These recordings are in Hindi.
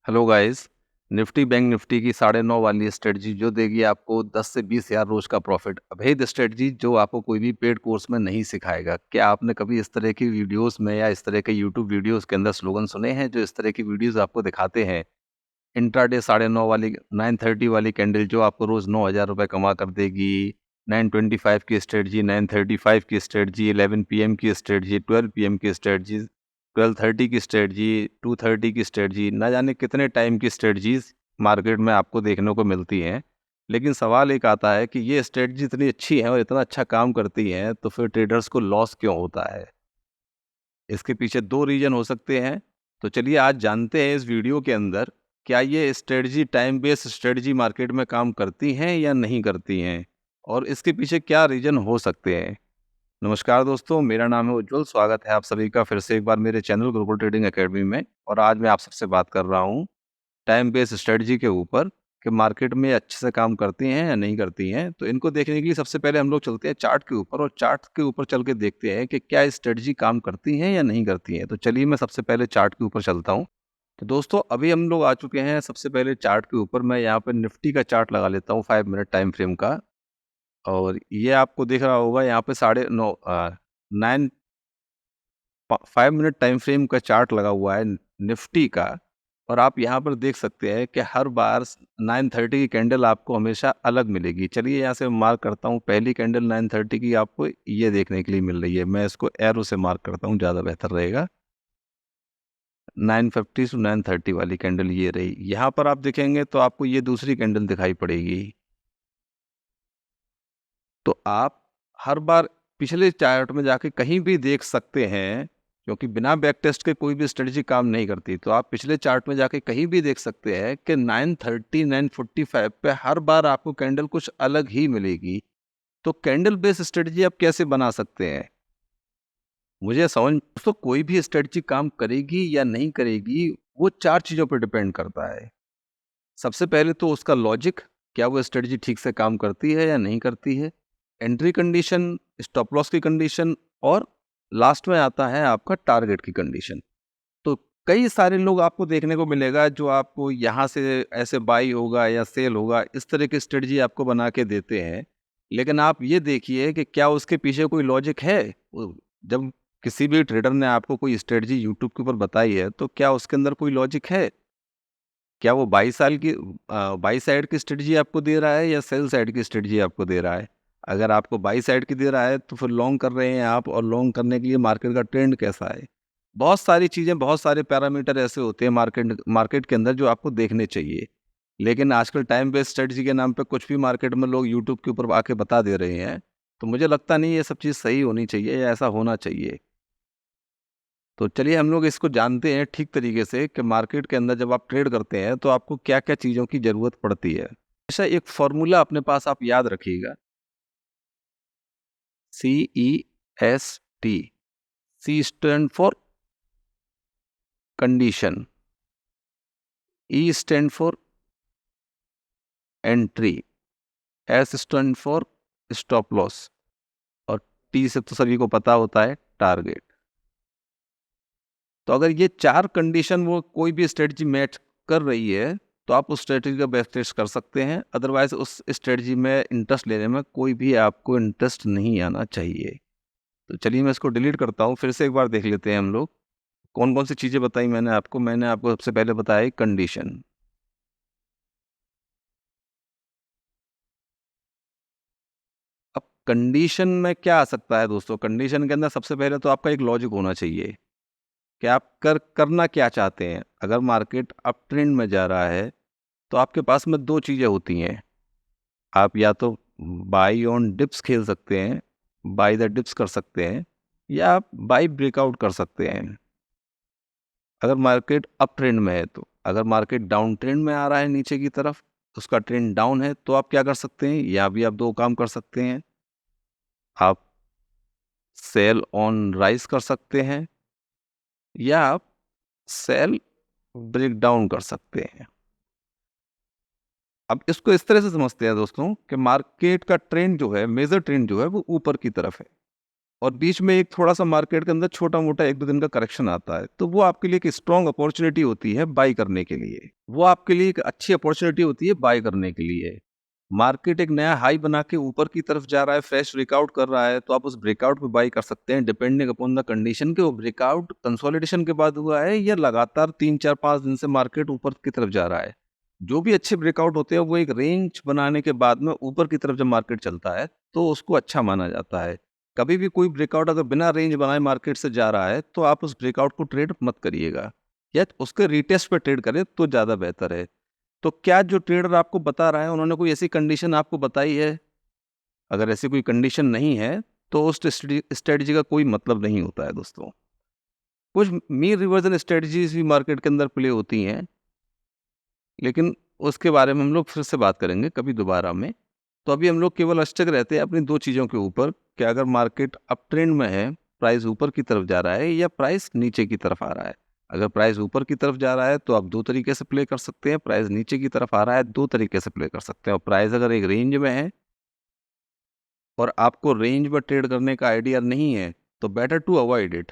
Hello guys. Nifty bank Nifty की 9:30 वाली स्ट्रेटजी जो देगी आपको 10 से 20 हज़ार रोज का प्रॉफिट, अभेद स्ट्रेटजी जो आपको कोई भी पेड कोर्स में नहीं सिखाएगा। क्या आपने कभी इस तरह की वीडियोस में या इस तरह के यूट्यूब वीडियोस के अंदर स्लोगन सुने हैं जो इस तरह की वीडियोस आपको दिखाते हैं? इंट्राडे 9:30 वाली 9:30 वाली कैंडल जो आपको रोज 9,000 रुपये कमा कर देगी। 9:25 की स्ट्रेटजी, 9:35 की स्ट्रेटजी, 11 पीएम की स्ट्रेटजी, 12 पीएम की स्ट्रेटजी, 12:30 की स्ट्रेटजी, 2:30 की स्ट्रेटजी, ना जाने कितने टाइम की स्ट्रेटजीज मार्केट में आपको देखने को मिलती हैं। लेकिन सवाल एक आता है कि ये स्ट्रेटजी इतनी अच्छी है और इतना अच्छा काम करती हैं, तो फिर ट्रेडर्स को लॉस क्यों होता है? इसके पीछे 2 रीज़न हो सकते हैं। तो चलिए आज जानते हैं इस वीडियो के अंदर, क्या ये strategy time based strategy market में काम करती हैं या नहीं करती हैं? और इसके पीछे क्या रीज़न हो सकते हैं? नमस्कार दोस्तों, मेरा नाम है उज्ज्वल। स्वागत है आप सभी का फिर से एक बार मेरे चैनल ग्लोबल ट्रेडिंग अकेडमी में। और आज मैं आप सबसे बात कर रहा हूँ टाइम बेस्ड स्ट्रेटजी के ऊपर कि मार्केट में अच्छे से काम करती हैं या नहीं करती हैं। तो इनको देखने के लिए सबसे पहले हम लोग चलते हैं चार्ट के ऊपर और चार्ट के ऊपर चल के देखते हैं कि क्या स्ट्रेटजी काम करती हैं या नहीं करती हैं। तो चलिए मैं सबसे पहले चार्ट के ऊपर चलता हूँ। तो दोस्तों अभी हम लोग आ चुके हैं सबसे पहले चार्ट के ऊपर। मैं यहाँ पर निफ्टी का चार्ट लगा लेता हूँ 5 मिनट टाइम फ्रेम का। और ये आपको दिख रहा होगा यहाँ पे 9:30 9 5 मिनट टाइम फ्रेम का चार्ट लगा हुआ है निफ्टी का। और आप यहाँ पर देख सकते हैं कि हर बार 9:30 की कैंडल आपको हमेशा अलग मिलेगी। चलिए यहाँ से मार्क करता हूँ, पहली कैंडल 9:30 की आपको ये देखने के लिए मिल रही है। मैं इसको एरो से मार्क करता हूँ, ज़्यादा बेहतर रहेगा। 9:50 टू 9:30 वाली कैंडल ये रही। यहाँ पर आप देखेंगे तो आपको ये दूसरी कैंडल दिखाई पड़ेगी। तो आप हर बार पिछले चार्ट में जाके कहीं भी देख सकते हैं, क्योंकि बिना बैक टेस्ट के कोई भी स्ट्रेटजी काम नहीं करती। तो आप पिछले चार्ट में जाके कहीं भी देख सकते हैं कि 9:30 9:45 पे हर बार आपको कैंडल कुछ अलग ही मिलेगी। तो कैंडल बेस्ड स्ट्रेटजी आप कैसे बना सकते हैं? मुझे समझ तो कोई भी स्ट्रेटजी काम करेगी या नहीं करेगी, वो 4 चीज़ों पर डिपेंड करता है। सबसे पहले तो उसका लॉजिक, क्या वो स्ट्रेटजी ठीक से काम करती है या नहीं करती है। एंट्री कंडीशन, स्टॉप लॉस की कंडीशन, और लास्ट में आता है आपका टारगेट की कंडीशन। तो कई सारे लोग आपको देखने को मिलेगा जो आपको यहाँ से ऐसे बाई होगा या सेल होगा, इस तरह की स्ट्रेटजी आपको बना के देते हैं। लेकिन आप ये देखिए कि क्या उसके पीछे कोई लॉजिक है। जब किसी भी ट्रेडर ने आपको कोई स्ट्रेटजी यूट्यूब के ऊपर बताई है, तो क्या उसके अंदर कोई लॉजिक है? क्या वो बाई साइड की स्ट्रेटजी आपको दे रहा है या सेल साइड की स्ट्रेटजी आपको दे रहा है? अगर आपको बाई साइड की दे रहा है तो फिर लॉन्ग कर रहे हैं आप, और लॉन्ग करने के लिए मार्केट का ट्रेंड कैसा है? बहुत सारी चीज़ें, बहुत सारे पैरामीटर ऐसे होते हैं मार्केट मार्केट के अंदर जो आपको देखने चाहिए। लेकिन आजकल टाइम बेस्ड स्ट्रेटजी के नाम पे कुछ भी मार्केट में लोग यूट्यूब के ऊपर आके बता दे रहे हैं। तो मुझे लगता नहीं ये सब चीज़ सही होनी चाहिए या ऐसा होना चाहिए। तो चलिए हम लोग इसको जानते हैं ठीक तरीके से कि मार्केट के अंदर जब आप ट्रेड करते हैं तो आपको क्या-क्या चीज़ों की ज़रूरत पड़ती है। हमेशा एक फ़ॉर्मूला अपने पास आप याद रखिएगा, CEST। C stand for condition, E stand for entry, S stand for stop loss, और टी से तो सभी को पता होता है टारगेट। तो अगर ये 4 कंडीशन वो कोई भी स्ट्रेटजी मैच कर रही है, तो आप उस स्ट्रेटजी का बेस्ट टेस्ट कर सकते हैं। अदरवाइज़ उस स्ट्रेटजी में इंटरेस्ट लेने में कोई भी आपको इंटरेस्ट नहीं आना चाहिए। तो चलिए मैं इसको डिलीट करता हूँ, फिर से एक बार देख लेते हैं हम लोग। कौन-कौन सी चीज़ें बताई मैंने आपको सबसे पहले बताया कंडीशन। अब कंडीशन में क्या आ सकता है दोस्तों? कंडीशन के अंदर सबसे पहले तो आपका एक लॉजिक होना चाहिए कि आप करना क्या चाहते हैं। अगर मार्केट अप ट्रेंड में जा रहा है, तो आपके पास में 2 चीज़ें होती हैं। आप या तो बाई ऑन डिप्स खेल सकते हैं, बाय द डिप्स कर सकते हैं, या आप बाय ब्रेकआउट कर सकते हैं। अगर मार्केट अप ट्रेंड में है तो। अगर मार्केट डाउन ट्रेंड में आ रहा है नीचे की तरफ, उसका ट्रेंड डाउन है, तो आप क्या कर सकते हैं? यहाँ भी आप 2 काम कर सकते हैं। आप सेल ऑन राइज कर सकते हैं, या आप सेल ब्रेक डाउन कर सकते हैं। अब इसको इस तरह से समझते हैं दोस्तों कि मार्केट का ट्रेंड जो है, मेजर ट्रेंड जो है वो ऊपर की तरफ है। और बीच में एक थोड़ा सा मार्केट के अंदर छोटा मोटा 1-2 दिन का करेक्शन आता है, तो वो आपके लिए एक स्ट्रॉन्ग अपॉर्चुनिटी होती है बाई करने के लिए। वो आपके लिए एक अच्छी अपॉर्चुनिटी होती है बाई करने के लिए। मार्केट एक नया हाई बना के ऊपर की तरफ जा रहा है, फ्रेश ब्रेकआउट कर रहा है, तो आप उस ब्रेकआउट पे बाई कर सकते हैं डिपेंडिंग अपॉन द कंडीशन कि वो ब्रेकआउट कंसोलिडेशन के बाद हुआ है या लगातार 3-4-5 दिन से मार्केट ऊपर की तरफ जा रहा है। जो भी अच्छे ब्रेकआउट होते हैं वो एक रेंज बनाने के बाद में ऊपर की तरफ जब मार्केट चलता है तो उसको अच्छा माना जाता है। कभी भी कोई ब्रेकआउट अगर बिना रेंज बनाए मार्केट से जा रहा है तो आप उस ब्रेकआउट को ट्रेड मत करिएगा या उसके रीटेस्ट पे ट्रेड करें तो ज़्यादा बेहतर है। तो क्या जो ट्रेडर आपको बता रहा है उन्होंने कोई ऐसी कंडीशन आपको बताई है? अगर ऐसी कोई कंडीशन नहीं है तो उस स्ट्रेटजी का कोई मतलब नहीं होता है दोस्तों। कुछ मीन रिवर्जन स्ट्रेटजीज भी मार्केट के अंदर प्ले होती हैं, लेकिन उसके बारे में हम लोग फिर से बात करेंगे कभी दोबारा में। तो अभी हम लोग केवल अष्टक रहते हैं अपनी दो चीज़ों के ऊपर कि अगर मार्केट अप ट्रेंड में है, प्राइस ऊपर की तरफ जा रहा है या प्राइस नीचे की तरफ आ रहा है। अगर प्राइस ऊपर की तरफ जा रहा है तो आप दो तरीके से प्ले कर सकते हैं, प्राइस नीचे की तरफ आ रहा है दो तरीके से प्ले कर सकते हैं। और प्राइस अगर एक रेंज में है और आपको रेंज में ट्रेड करने का आइडिया नहीं है तो बेटर टू अवॉइड इट।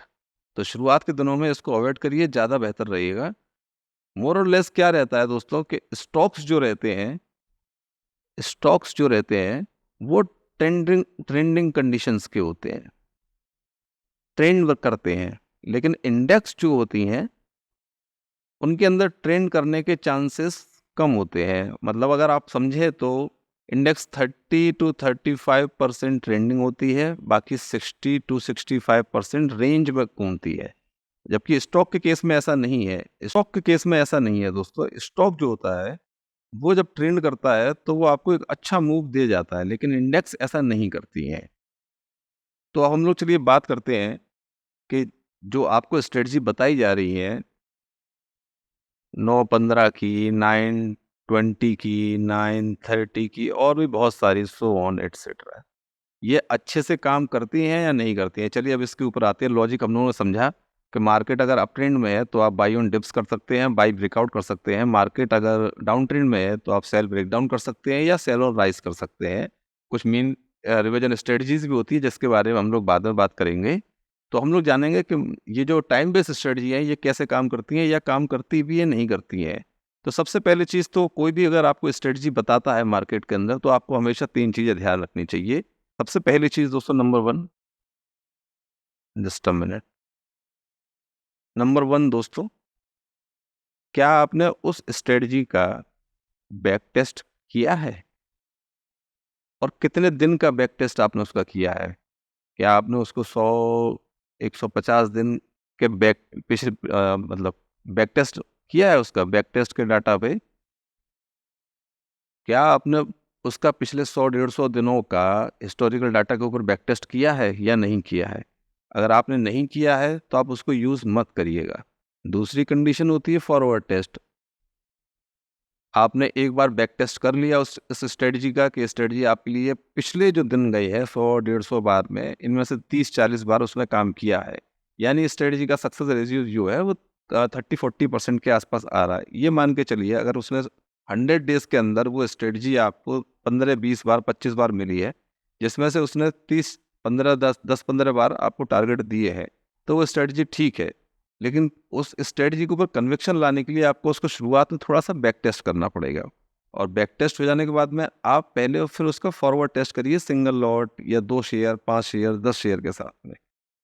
तो शुरुआत के दिनों में इसको अवॉइड करिए, ज़्यादा बेहतर रहेगा। मोर और लेस क्या रहता है दोस्तों कि स्टॉक्स जो रहते हैं वो ट्रेंडिंग कंडीशंस के होते हैं, ट्रेंड वर्क करते हैं। लेकिन इंडेक्स जो होती हैं उनके अंदर ट्रेंड करने के चांसेस कम होते हैं। मतलब अगर आप समझे तो इंडेक्स 30-35% ट्रेंडिंग होती है, बाकी 60-65% रेंज में घूमती है। जबकि स्टॉक के केस में ऐसा नहीं है। स्टॉक के केस में ऐसा नहीं है दोस्तों। स्टॉक जो होता है वो जब ट्रेंड करता है तो वो आपको एक अच्छा मूव दे जाता है, लेकिन इंडेक्स ऐसा नहीं करती है। तो अब हम लोग चलिए बात करते हैं कि जो आपको स्ट्रेटजी बताई जा रही है 9-15 की, 9-20 की, 9-30 की और भी बहुत सारी सो ऑन एटसेट्रा, ये अच्छे से काम करती हैं या नहीं करती हैं। चलिए अब इसके ऊपर आते हैं। लॉजिक हम लोगों ने समझा कि मार्केट अगर अप ट्रेंड में है तो आप बाई ऑन डिप्स कर सकते हैं, बाई ब्रेकआउट कर सकते हैं। मार्केट अगर डाउन ट्रेंड में है तो आप सेल ब्रेकडाउन कर सकते हैं या सेल और राइज कर सकते हैं। कुछ मीन रिविजन स्ट्रेटजीज भी होती है जिसके बारे में हम लोग बाद में बात करेंगे। तो हम लोग जानेंगे कि ये जो टाइम बेस्ड स्ट्रेटजी है ये कैसे काम करती हैं या काम करती भी है नहीं करती हैं। तो सबसे पहले चीज़ तो कोई भी अगर आपको स्ट्रेटजी बताता है मार्केट के अंदर तो आपको हमेशा 3 चीज़ें ध्यान रखनी चाहिए। सबसे पहली चीज़ दोस्तों number 1, just a minute. Number 1 दोस्तों, क्या आपने उस स्ट्रेटजी का बैक टेस्ट किया है? और कितने दिन का बैक टेस्ट आपने उसका किया है? क्या आपने उसको 100-150 दिन के मतलब बैक टेस्ट किया है उसका? बैक टेस्ट के डाटा पे क्या आपने उसका पिछले 100-150 दिनों का हिस्टोरिकल डाटा के ऊपर बैक टेस्ट किया है या नहीं किया है? अगर आपने नहीं किया है तो आप उसको यूज़ मत करिएगा। दूसरी कंडीशन होती है फॉरवर्ड टेस्ट। आपने एक बार बैक टेस्ट कर लिया उस स्ट्रेटजी का कि स्ट्रेटजी आपके लिए पिछले जो दिन गए हैं 100-150 बार में इनमें से 30-40 बार उसने काम किया है। यानी स्ट्रेटजी का सक्सेस रेशियो जो है वो 30-40% के आसपास आ रहा है। ये मान के चलिए अगर उसने 100 डेज़ के अंदर वो स्ट्रेटजी आपको 15-20 बार 25 बार मिली है, जिसमें से उसने 30-15 10-15 बार आपको टारगेट दिए हैं, तो वो स्ट्रेटजी ठीक है। लेकिन उस स्ट्रेटजी के ऊपर कन्विक्शन लाने के लिए आपको उसको शुरुआत में थोड़ा-सा बैक टेस्ट करना पड़ेगा। और बैक टेस्ट हो जाने के बाद में आप पहले और फिर उसका फॉरवर्ड टेस्ट करिए सिंगल लॉट या 2 शेयर, 5 शेयर, 10 शेयर के साथ में।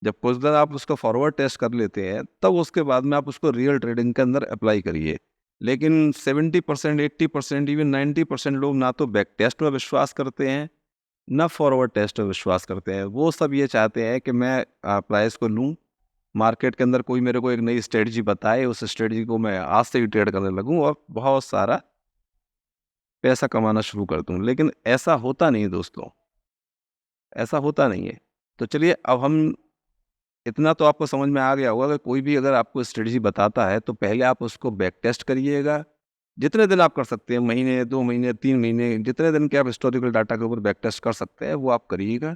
जब कुछ दिन आप उसका फॉरवर्ड टेस्ट कर लेते हैं, तब उसके बाद में आप उसको रियल ट्रेडिंग के अंदर अप्लाई करिए। लेकिन 70%, 80%, इवन 90% लोग ना तो बैक टेस्ट में विश्वास करते हैं, ना फॉरवर्ड टेस्ट में विश्वास करते हैं। वो सब ये चाहते हैं कि मैं प्राइस को लूँ, मार्केट के अंदर कोई मेरे को एक नई स्ट्रेटजी बताए, उस स्ट्रेटजी को मैं आज से ही ट्रेड करने लगूँ और बहुत सारा पैसा कमाना शुरू कर दूँ। लेकिन ऐसा होता नहीं है दोस्तों, ऐसा होता नहीं है। तो चलिए अब हम इतना तो आपको समझ में आ गया होगा कि कोई भी अगर आपको स्ट्रेटजी बताता है तो पहले आप उसको बैक टेस्ट करिएगा। जितने दिन आप कर सकते हैं, महीने, 2 महीने, 3 महीने, जितने दिन के आप हिस्टोरिकल डाटा के ऊपर बैक टेस्ट कर सकते हैं वो आप करिएगा।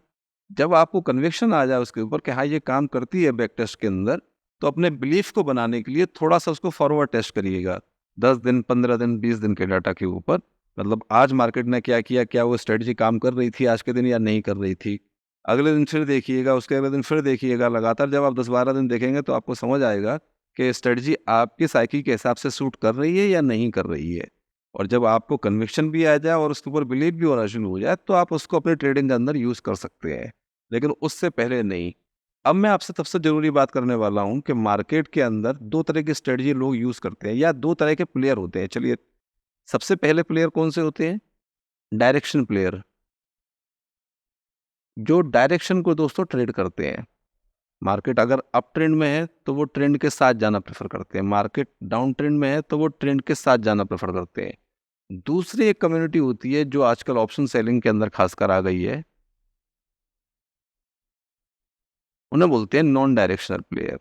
जब आपको कन्विक्शन आ जाए उसके ऊपर कि हाँ ये काम करती है बैक टेस्ट के अंदर, तो अपने बिलीफ को बनाने के लिए थोड़ा-सा उसको फॉरवर्ड टेस्ट करिएगा। 10 दिन, 15 दिन, 20 दिन के डाटा के ऊपर। मतलब आज मार्केट ने क्या किया, क्या वो स्ट्रेटजी काम कर रही थी आज के दिन या नहीं कर रही थी? अगले दिन फिर देखिएगा, उसके अगले दिन फिर देखिएगा। लगातार जब आप 10-12 दिन देखेंगे तो आपको समझ आएगा कि स्ट्रेटजी आपकी साइकिल के हिसाब से सूट कर रही है या नहीं कर रही है। और जब आपको कन्विक्शन भी आ जाए और उसके ऊपर बिलीव भी होना शुरू हो जाए तो आप उसको अपने ट्रेडिंग के अंदर यूज़ कर सकते हैं, लेकिन उससे पहले नहीं। अब मैं आपसे सबसे ज़रूरी बात करने वाला हूँ कि मार्केट के अंदर 2 तरह की स्ट्रेटजी लोग यूज़ करते हैं या 2 तरह के प्लेयर होते हैं। चलिए, सबसे पहले प्लेयर कौन से होते हैं? डायरेक्शन प्लेयर, जो डायरेक्शन को दोस्तों ट्रेड करते हैं। मार्केट अगर अप ट्रेंड में है तो वो ट्रेंड के साथ जाना प्रेफर करते हैं, मार्केट डाउन ट्रेंड में है तो वो ट्रेंड के साथ जाना प्रेफर करते हैं। दूसरी एक कम्युनिटी होती है जो आजकल ऑप्शन सेलिंग के अंदर खासकर आ गई है, उन्हें बोलते हैं नॉन डायरेक्शनल प्लेयर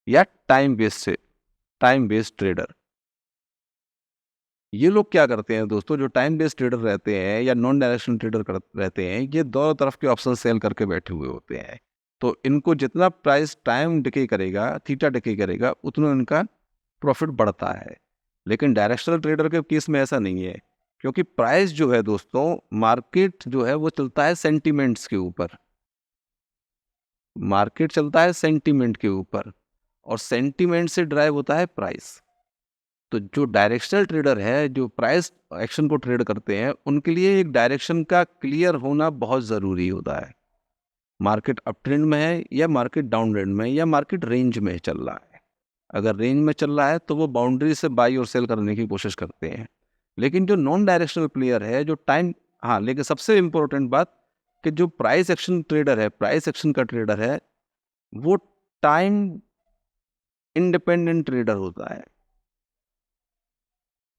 या टाइम बेस्ड ट्रेडर। ये लोग क्या करते हैं दोस्तों, जो टाइम बेस्ड ट्रेडर रहते हैं या नॉन डायरेक्शनल ट्रेडर रहते हैं, ये दोनों तरफ के ऑप्शन सेल करके बैठे हुए होते हैं। तो इनको जितना प्राइस टाइम डिके करेगा, थीटा डिके करेगा, उतना इनका प्रॉफिट बढ़ता है। लेकिन डायरेक्शनल ट्रेडर के केस में ऐसा नहीं है, क्योंकि प्राइस जो है दोस्तों, मार्केट जो है वो चलता है सेंटीमेंट्स के ऊपर। मार्केट चलता है सेंटीमेंट के ऊपर और सेंटीमेंट से ड्राइव होता है प्राइस। तो जो डायरेक्शनल ट्रेडर है, जो प्राइस एक्शन को ट्रेड करते हैं, उनके लिए एक डायरेक्शन का क्लियर होना बहुत ज़रूरी होता है। मार्केट अप ट्रेंड में है या मार्केट डाउन ट्रेंड में है या मार्केट रेंज में चल रहा है। अगर रेंज में चल रहा है तो वो बाउंड्री से बाई और सेल करने की कोशिश करते हैं। लेकिन जो नॉन डायरेक्शनल प्लेयर है, जो टाइम, हाँ, लेकिन सबसे इम्पोर्टेंट बात कि जो प्राइस एक्शन ट्रेडर है, प्राइस एक्शन का ट्रेडर है, वो टाइम इंडिपेंडेंट ट्रेडर होता है।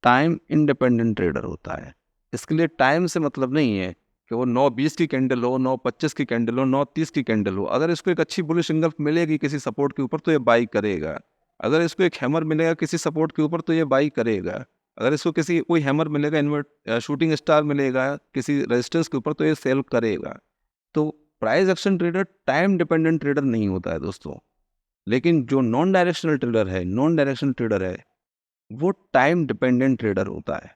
टाइम इंडिपेंडेंट ट्रेडर होता है। इसके लिए टाइम से मतलब नहीं है कि वो 9:20 की कैंडल हो, 9:25 की कैंडल हो, 9:30 की कैंडल हो। अगर इसको एक अच्छी बुलिश इंगल्फ मिलेगी किसी सपोर्ट के ऊपर तो ये बाई करेगा। अगर इसको एक हैमर मिलेगा किसी सपोर्ट के ऊपर तो ये बाई करेगा। अगर इसको किसी कोई हैमर मिलेगा, शूटिंग स्टार मिलेगा किसी रेजिस्टेंस के ऊपर तो ये सेल करेगा। तो price action trader time dependent trader नहीं होता है दोस्तों। लेकिन जो नॉन डायरेक्शनल ट्रेडर है, वो टाइम डिपेंडेंट ट्रेडर होता है।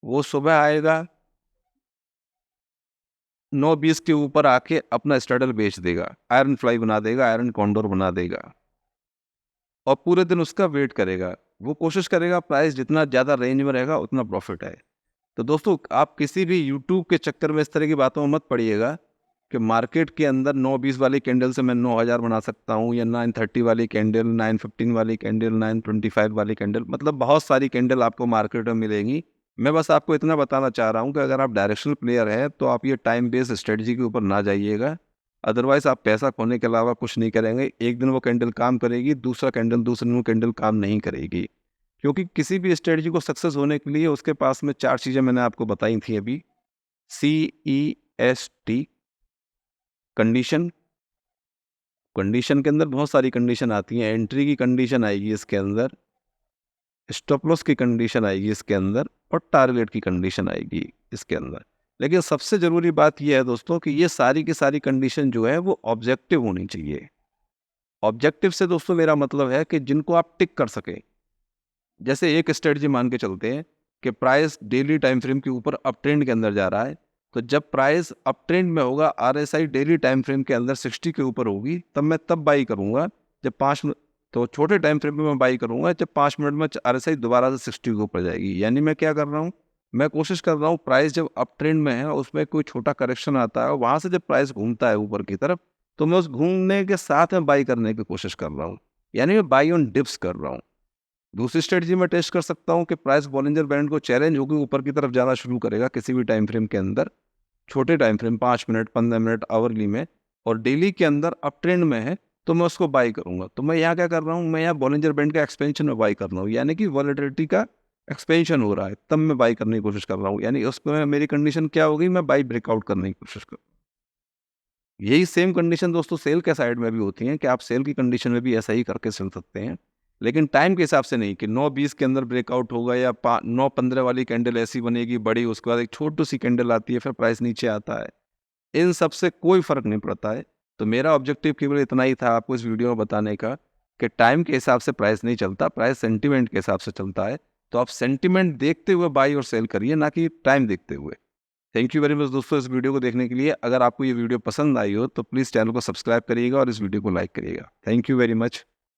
वो सुबह आएगा, 9:20 के ऊपर आके अपना स्ट्रैडल बेच देगा, आयरन फ्लाई बना देगा, आयरन कॉन्डोर बना देगा और पूरे दिन उसका वेट करेगा। वो कोशिश करेगा प्राइस जितना ज़्यादा रेंज में रहेगा उतना प्रॉफिट है। तो दोस्तों, आप किसी भी यूट्यूब के चक्कर में इस तरह की बातों में मत पड़िएगा कि मार्केट के अंदर 9:20 वाली कैंडल से मैं 9,000 बना सकता हूँ या 9:30 वाली कैंडल, 9:15 वाली कैंडल, 9:25 वाली कैंडल, मतलब बहुत सारी कैंडल आपको मार्केट में मिलेंगी। मैं बस आपको इतना बताना चाह रहा हूँ कि अगर आप डायरेक्शनल प्लेयर हैं तो आप ये टाइम बेस्ड स्ट्रेटजी के ऊपर ना जाइएगा। अदरवाइज आप पैसा खोने के अलावा कुछ नहीं करेंगे। एक दिन वो कैंडल काम करेगी, दूसरे दिन वो कैंडल काम नहीं करेगी। क्योंकि किसी भी स्ट्रेटजी को सक्सेस होने के लिए उसके पास में 4 चीज़ें मैंने आपको बताई थी अभी। CEST, condition. कंडीशन के अंदर बहुत सारी कंडीशन आती हैं। एंट्री की कंडीशन आएगी इसके अंदर, स्टॉप लॉस की कंडीशन आएगी इसके अंदर और टारगेट की कंडीशन आएगी इसके अंदर। लेकिन सबसे ज़रूरी बात यह है दोस्तों कि ये सारी की सारी कंडीशन जो है वो ऑब्जेक्टिव होनी चाहिए। ऑब्जेक्टिव से दोस्तों मेरा मतलब है कि जिनको आप टिक कर सकें। जैसे एक स्ट्रेटजी मान के चलते हैं कि प्राइस डेली टाइम फ्रेम के ऊपर अप ट्रेंड के अंदर जा रहा है, तो जब प्राइस अप ट्रेंड में होगा, RSI डेली टाइम फ्रेम के अंदर 60 के ऊपर होगी, तब मैं बाई करूंगा। जब 5 मिनट, तो छोटे टाइम फ्रेम में मैं बाई करूंगा जब 5 मिनट में RSI दोबारा से 60 के ऊपर जाएगी। यानी मैं क्या कर रहा हूँ, मैं कोशिश कर रहा हूँ प्राइस जब अप ट्रेंड में है, उसमें कोई छोटा करेक्शन आता है, वहां से जब प्राइस घूमता है ऊपर की तरफ, तो मैं उस घूमने के साथ में बाई करने की कोशिश कर रहा हूँ। यानी मैं बाई ऑन डिप्स कर रहा हूँ। दूसरी स्ट्रेटजी में टेस्ट कर सकता हूं कि प्राइस बॉलिंजर बैंड को चैलेंज होकर ऊपर की तरफ जाना शुरू करेगा किसी भी टाइम फ्रेम के अंदर, छोटे time frame 5 minute, 15 minute, hourly में, और डेली के अंदर अप ट्रेंड में है, तो मैं उसको बाई करूंगा। तो मैं यहाँ क्या कर रहा हूँ, मैं यहाँ बॉलिंजर बैंड का एक्सपेंशन में बाई कर रहा हूँ, यानी कि वॉलेटिलिटी का एक्सपेंशन हो रहा है, तब मैं बाई करने की कोशिश कर रहा हूँ। यानी उसमें मेरी कंडीशन क्या होगी, मैं बाई ब्रेकआउट करने की कोशिश कर। यही सेम कंडीशन दोस्तों सेल के साइड में भी होती है कि आप सेल की कंडीशन में भी ऐसा ही करके चल सकते हैं, लेकिन टाइम के हिसाब से नहीं कि 9:20 के अंदर ब्रेकआउट होगा या 9:15 वाली कैंडल ऐसी बनेगी बड़ी, उसके बाद एक छोटी सी कैंडल आती है, फिर प्राइस नीचे आता है। इन सब से कोई फर्क नहीं पड़ता है। तो मेरा ऑब्जेक्टिव केवल इतना ही था आपको इस वीडियो में बताने का कि टाइम के हिसाब से प्राइस नहीं चलता, प्राइस सेंटीमेंट के हिसाब से चलता है। तो आप सेंटीमेंट देखते हुए बाई और सेल करिए, ना कि टाइम देखते हुए। थैंक यू वेरी मच दोस्तों इस वीडियो को देखने के लिए। अगर आपको ये वीडियो पसंद आई हो तो प्लीज़ चैनल को सब्सक्राइब करिएगा और इस वीडियो को लाइक करिएगा। Thank you very much.